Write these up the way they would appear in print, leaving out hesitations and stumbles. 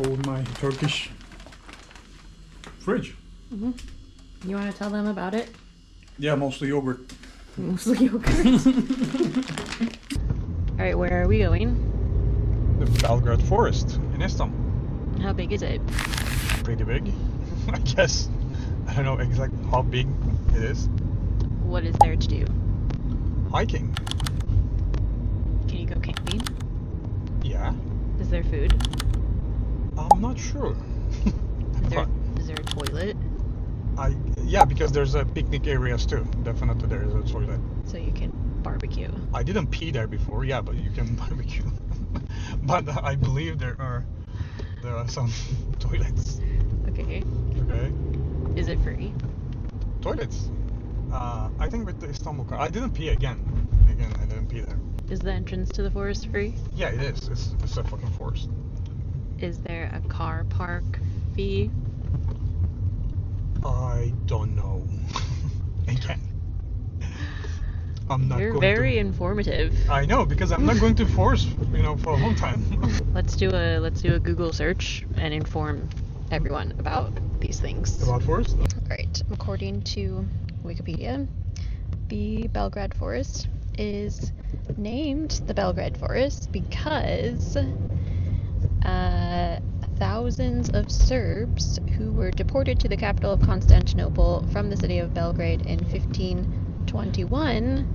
go with my Turkish fridge. You want to tell them about it? Yeah, mostly yogurt. Mostly yogurt. Alright, where are we going? The Belgrad Forest in Istanbul. How big is it? Pretty big, I guess. I don't know exactly how big it is. What is there to do? Hiking. Can you go camping? Yeah. Is there food? I'm not sure. Is there a toilet? Yeah, because there's picnic areas too. Definitely there is a toilet. So you can barbecue. I didn't pee there before. Yeah, but you can barbecue. But I believe there are some toilets. Okay. Okay. Is it free? Toilets. I think with the Istanbul car. I didn't pee again. I didn't pee there. Is the entrance to the forest free? Yeah, it is. It's a fucking forest. Is there a car park fee? I don't know. Again. I'm not You're going very to... informative. I know, because I'm not going to force, for a long time. Let's do a Google search and inform everyone about these things. About forest? Right. According to Wikipedia, the Belgrad Forest is named the Belgrad Forest because thousands of Serbs who were deported to the capital of Constantinople from the city of Belgrade in 1521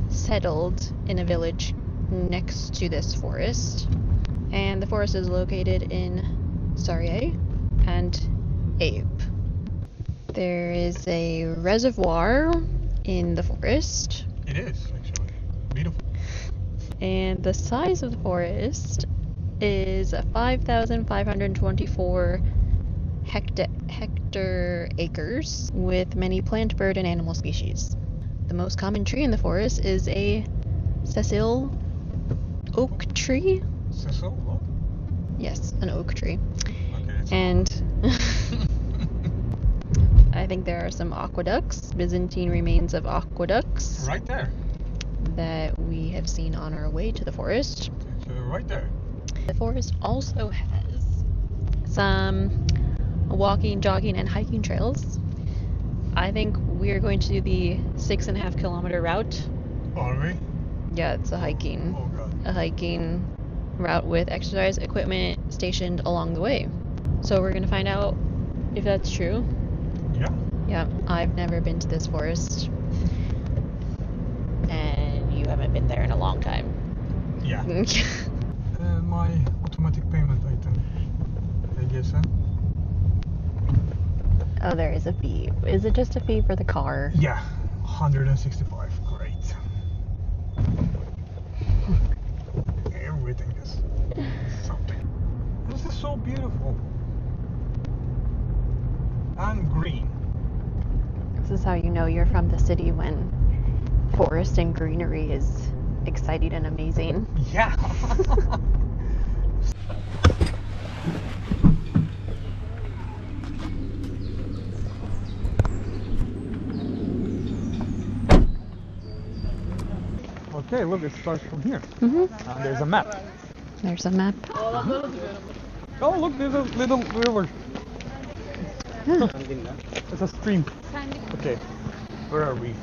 settled in a village next to this forest. And the forest is located in Sarıyer and Eyüp. There is a reservoir in the forest. It is, actually. Beautiful. And the size of the forest is 5,524 hectare acres with many plant, bird, and animal species. The most common tree in the forest is a sessile oak tree. Sessile? What? Yes, an oak tree. Okay. And I think there are some aqueducts, Byzantine remains of aqueducts. Right there. That we have seen on our way to the forest. So right there. The forest also has some walking, jogging, and hiking trails. I think we are going to do the 6.5 kilometer route. Are we? Yeah, it's a hiking route with exercise equipment stationed along the way. So we're going to find out if that's true. Yeah. Yeah, I've never been to this forest. And you haven't been there in a long time. Yeah. My automatic payment item. I guess, huh? Oh, there is a fee. Is it just a fee for the car? Yeah. 165. Great. Everything is something. This is so beautiful. And green. This is how you know you're from the city, when forest and greenery is exciting and amazing. Yeah. Okay, look, it starts from here. Mm-hmm. And there's a map. There's a map. Oh, look, there's a little river. It's a stream. Okay, where are we?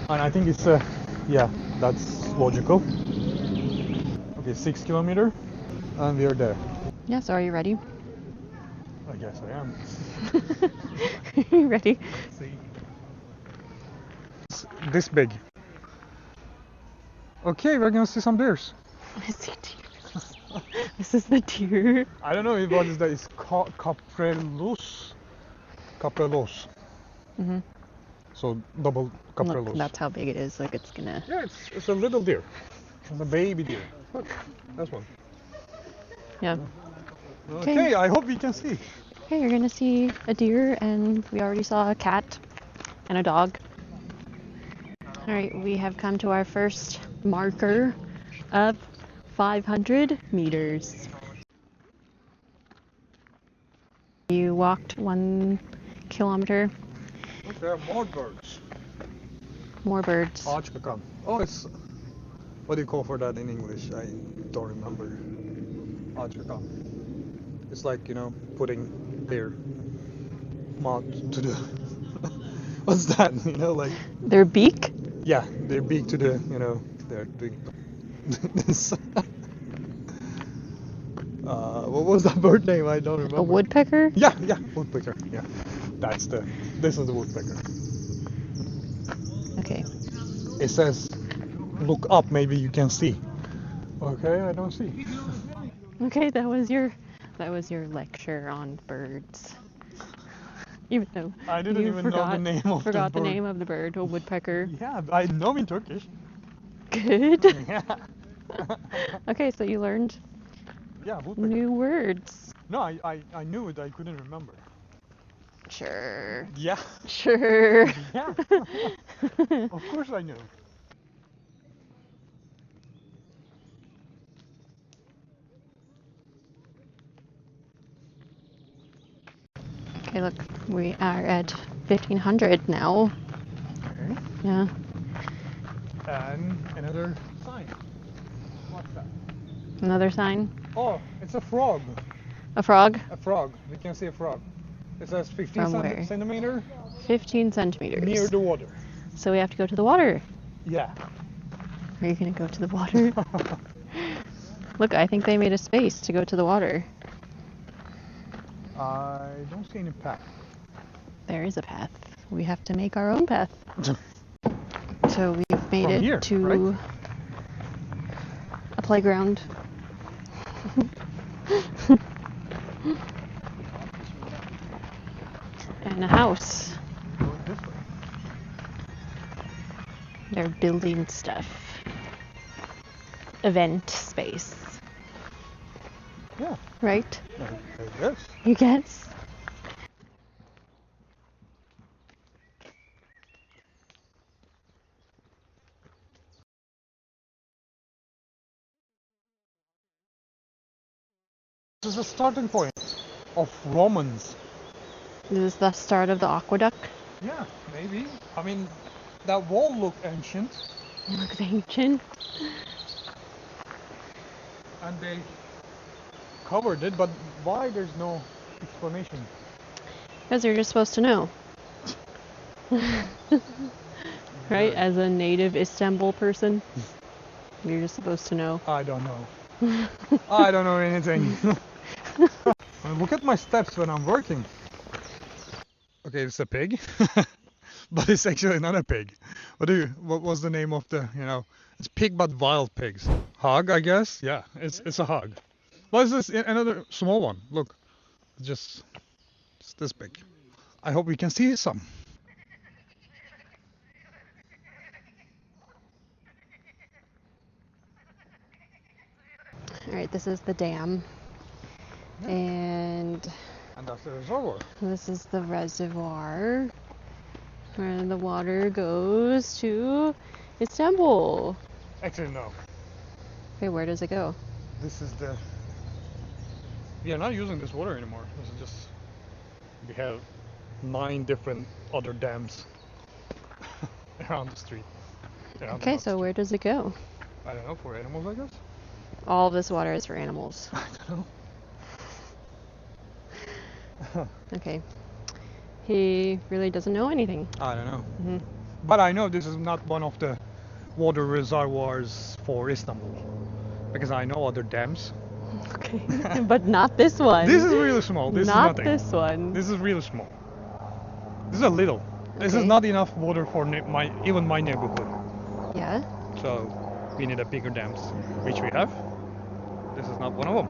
And I think it's yeah, that's logical. Okay, 6 kilometers, and we are there. Yeah, so are you ready? I guess I am. Are you ready? See, it's this big. Okay, we're gonna see some deers. I see deer. This is the deer. I don't know what is that. It's caprelos. Caprelos. Mm-hmm. So double caprelos. Look, that's how big it is. Like it's gonna. Yeah, it's a little deer. It's a baby deer. Look, that's one. Yeah. Okay, I hope we can see. Okay, you're gonna see a deer, and we already saw a cat and a dog. All right, we have come to our first marker of 500 meters. You walked 1 kilometer. Look, there are more birds. More birds. Ağaçbakan. Oh, it's... What do you call for that in English? I don't remember. Ağaçbakan. It's like, putting their mouth to the. What's that? Like. Their beak? Yeah, their beak to the, they're doing this. What was that bird name? I don't remember. A woodpecker? Yeah, woodpecker. Yeah, this is the woodpecker. Okay. It says, look up, maybe you can see. Okay, I don't see. Okay, that was your lecture on birds. Even though I didn't you even know the name of the forgot the bird. name of the bird, a woodpecker. Yeah, I know in Turkish. Good. Yeah. Okay, so you learned Woodpecker. new words. No, I knew it, I couldn't remember. Sure. Yeah. Sure. Yeah. Of course I knew. Okay, look, we are at 1500 now. Okay. Yeah. And another sign. What's that? Another sign. Oh, it's a frog. A frog? A frog. We can see a frog. It says 15 From where? centimeter 15 centimeters. near the water. So we have to go to the water. Yeah. Are you going to go to the water? Look, I think they made a space to go to the water. I don't see any path. There is a path. We have to make our own path. So we've made From it here, to right? a playground. And a house. Go this way. They're building stuff. Event space. Yeah. Right? I guess. You guess? This is the starting point of Romans. Is this the start of the aqueduct? Yeah, maybe. I mean, that wall looked ancient, It looks ancient. and they covered it, but why there's no explanation? Because you're just supposed to know. Right? As a native Istanbul person, you're just supposed to know. I don't know. I don't know anything. I mean, look at my steps when I'm working. Okay, it's a pig, but it's actually not a pig. What was the name of the, it's pig but wild pigs. Hog, I guess? Yeah, it's a hog. What is this? Another small one. Look, just this big. I hope we can see some. Alright, this is the dam. Yeah. And And that's the reservoir. this is the reservoir where the water goes to Istanbul. Actually, no. Okay, where does it go? This is the. We are not using this water anymore. This is just. We have 9 different other dams around the street. Okay, so where does it go? I don't know, for animals, I guess? All of this water is for animals. I don't know. Okay. He really doesn't know anything. I don't know. Hmm. But I know this is not one of the water reservoirs for Istanbul. Because I know other dams. Okay. But not this one. This is really small. This not is nothing. this one. This is really small. This is a little. This is Okay. not enough water for even my neighborhood. Yeah? So we need a bigger dams, which we have. This is not one of them.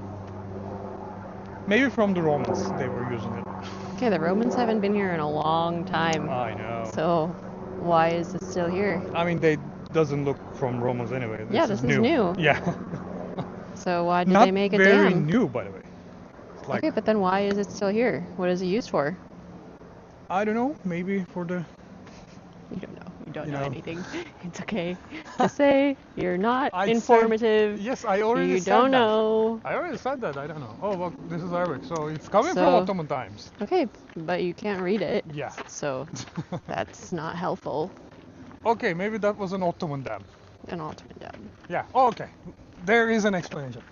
Maybe from the Romans they were using it. Okay, the Romans haven't been here in a long time. I know. So why is it still here? I mean, they doesn't look from Romans anyway. Yeah, this is new. Yeah. So why did Not they make a very dam? new, by the way. Like, Okay, but then why is it still here? What is it used for? I don't know. Maybe for the. You don't know. You don't You know know. anything. It's okay to say you're not I'd say- informative. Yes, I already You said don't that. know. I already said that. I don't know. Oh, well, this is Arabic, so it's coming from So- Ottoman times. Okay, but you can't read it. Yeah. So that's not helpful. Okay, maybe that was an Ottoman dam. An Ottoman dam. Yeah. Oh, okay. There is an explanation.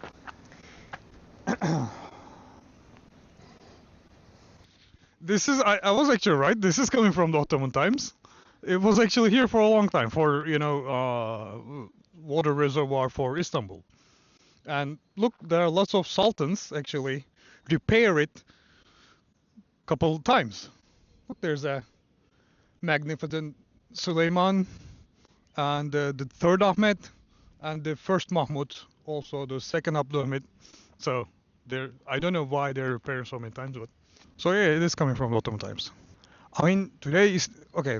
This is, I was actually right. This is coming from the Ottoman times. It was actually here for a long time for, water reservoir for Istanbul. And look, there are lots of sultans actually repair it a couple of times. Look, there's a magnificent Suleiman and the third Ahmed and the first Mahmud, also the second Abdulhamid. So I don't know why they're repairing so many times, but so yeah, it is coming from Ottoman times. I mean, today is okay.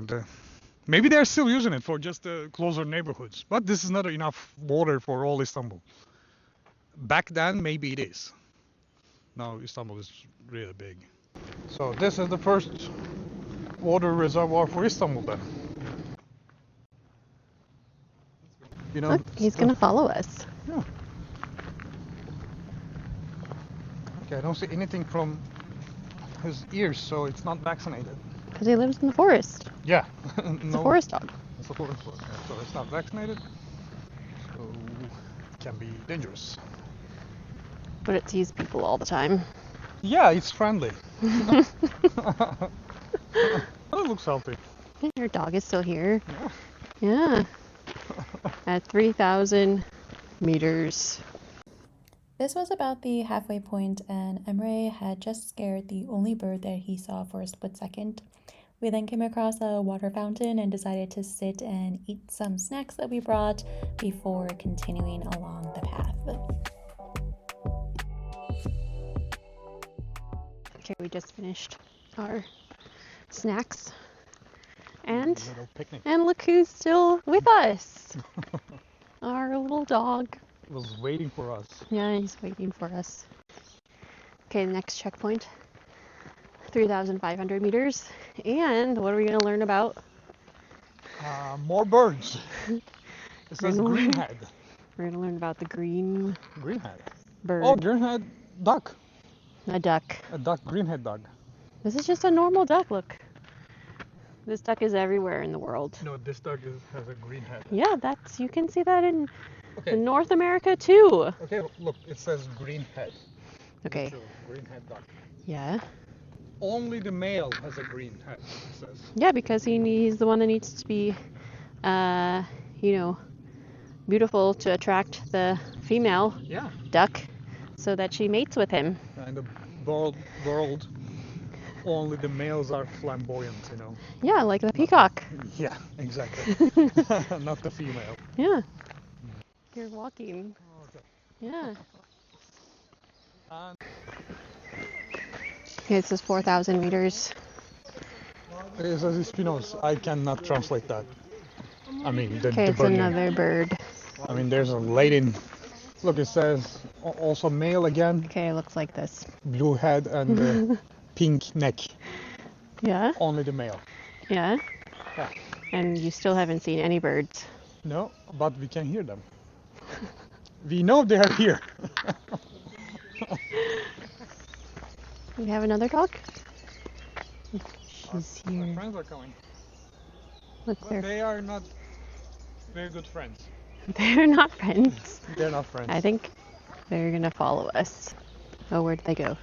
Maybe they're still using it for just the closer neighborhoods, but this is not enough water for all Istanbul. Back then, maybe it is. Now Istanbul is really big. So this is the first water reservoir for Istanbul then. You know, Look, he's gonna follow us. Yeah. Okay, I don't see anything from his ears, so it's not vaccinated. Because he lives in the forest. Yeah. It's a forest dog. It's a forest dog. Yeah. So it's not vaccinated. So it can be dangerous. But it sees people all the time. Yeah, it's friendly. Oh, it looks healthy. Your dog is still here. Yeah. Yeah. At 3,000 meters. This was about the halfway point, and Emre had just scared the only bird that he saw for a split second. We then came across a water fountain and decided to sit and eat some snacks that we brought before continuing along the path. Okay, we just finished our snacks. And Little picnic. look who's still with us. Our little dog. Was waiting for us. Yeah, he's waiting for us. Okay, the next checkpoint. 3,500 meters. And what are we going to learn about? More birds. It says greenhead. We're going to learn about the green Greenhead. bird. Oh, greenhead duck. A duck. A duck, greenhead duck. This is just a normal duck, look. This duck is everywhere in the world. No, this duck has a green head. Yeah, you can see that in North America too. Okay, look, it says green head. Okay. Green head duck. Yeah. Only the male has a green head, it says. Yeah, because he's the one that needs to be, beautiful to attract the female duck so that she mates with him. In the world, only the males are flamboyant, you know. Yeah, like the peacock. Yeah, exactly. Not the female. Yeah. You're walking. Okay. Yeah. And Okay, this is 4,000 meters. it says Espinos. I cannot translate that. I mean, the Okay, it's bird name. another bird. I mean, there's a lady. Look, it says also male again. Okay, it looks like this. Blue head and pink neck. Yeah? Only the male. Yeah? Yeah. And you still haven't seen any birds. No, but we can hear them. We know they are here. We have another dog? She's Our here. friends are coming. Look, But they are not very good friends. they're not friends. They're not friends. I think they're gonna follow us. Oh, where did they go?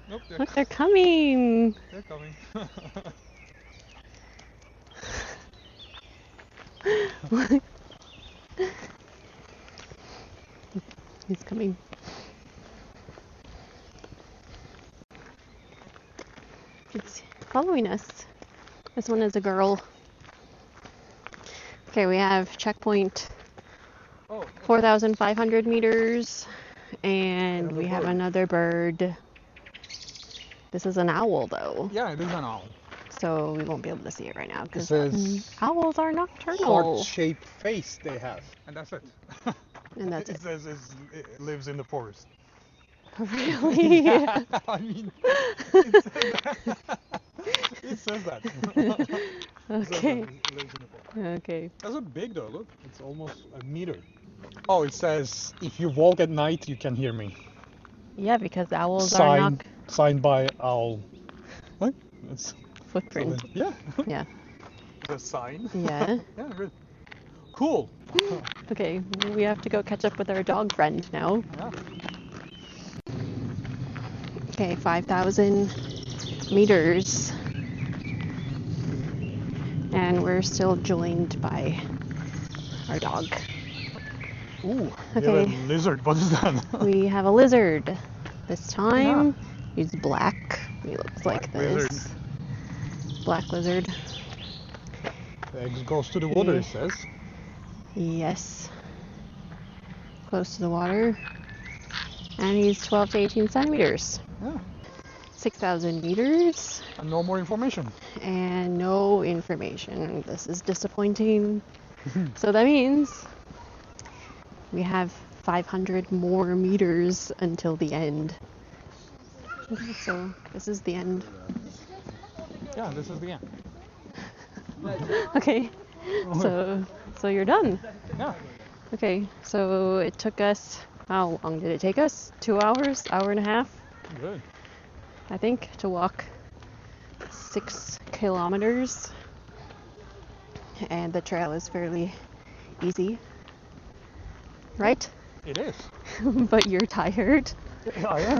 Nope, Look, they're coming. they're coming. He's coming. It's following us. This one is a girl. Okay, we have checkpoint Oh, 4,500 meters, and Another we have bird. another bird. This is an owl, though, yeah, it is an owl. so we won't be able to see it right now It because says owls are nocturnal. heart-shaped face they have. And that's it. And that's it it. says it lives in the forest. Really? Yeah, I mean, it says that. It says that. Okay. It lives in the forest. Okay. That's a big though, look. It's almost a meter. Oh, it says, if you walk at night, you can hear me. Yeah, because owls are Signed by owl. What? It's footprint. yeah. Yeah. The sign. Yeah. Yeah, good. Cool. Okay, we have to go catch up with our dog friend now. Yeah. Okay, 5,000 meters. And we're still joined by our dog. Ooh, we have Okay. a lizard. What is that? We have a lizard. This time, Yeah. he's black. He looks like Black lizard. this. Black lizard. The eggs goes to the water, it says. Yes. Close to the water. And he's 12 to 18 centimeters. Yeah. 6,000 meters. And no more information. And no information. This is disappointing. So that means we have 500 more meters until the end. Okay, so this is the end. Yeah, this is the end. Okay, so you're done. Yeah. Okay, so it took us, how long did it take us? 2 hours, hour and a half, Good. I think, to walk 6 kilometers. And the trail is fairly easy, right? It is. But you're tired. I am.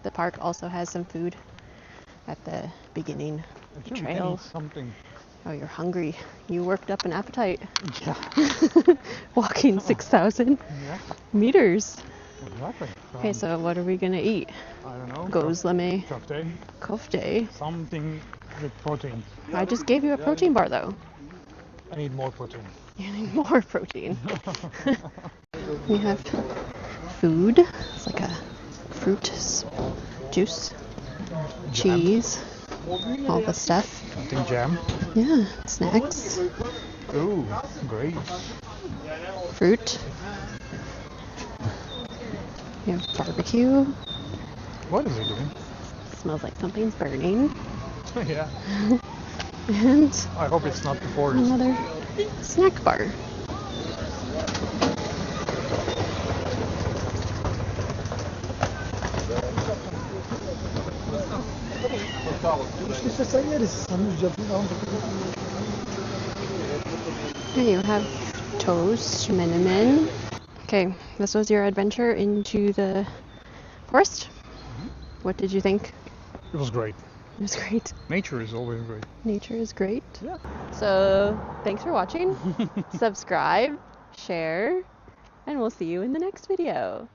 The park also has some food at the beginning of the trail. Something. Oh, you're hungry. You worked up an appetite. Yeah. Walking 6,000 Yeah. meters. Exactly. Okay, so what are we gonna eat? I don't know. Gozleme Köfte. kofte. Something with protein. I just gave you a protein bar though. I need more protein. You need more protein. We have food. It's like a fruit juice, cheese, all the stuff. I think jam. Yeah, snacks, Ooh, great. fruit. We have barbecue. What is he doing? Smells like something's burning. Yeah. And I hope it's not the forest. another snack bar. And you have toast, minimum. Okay, this was your adventure into the forest. What did you think? It was great. It was great. Nature is always great. Nature is great. Yeah. So, thanks for watching. Subscribe, share, and we'll see you in the next video.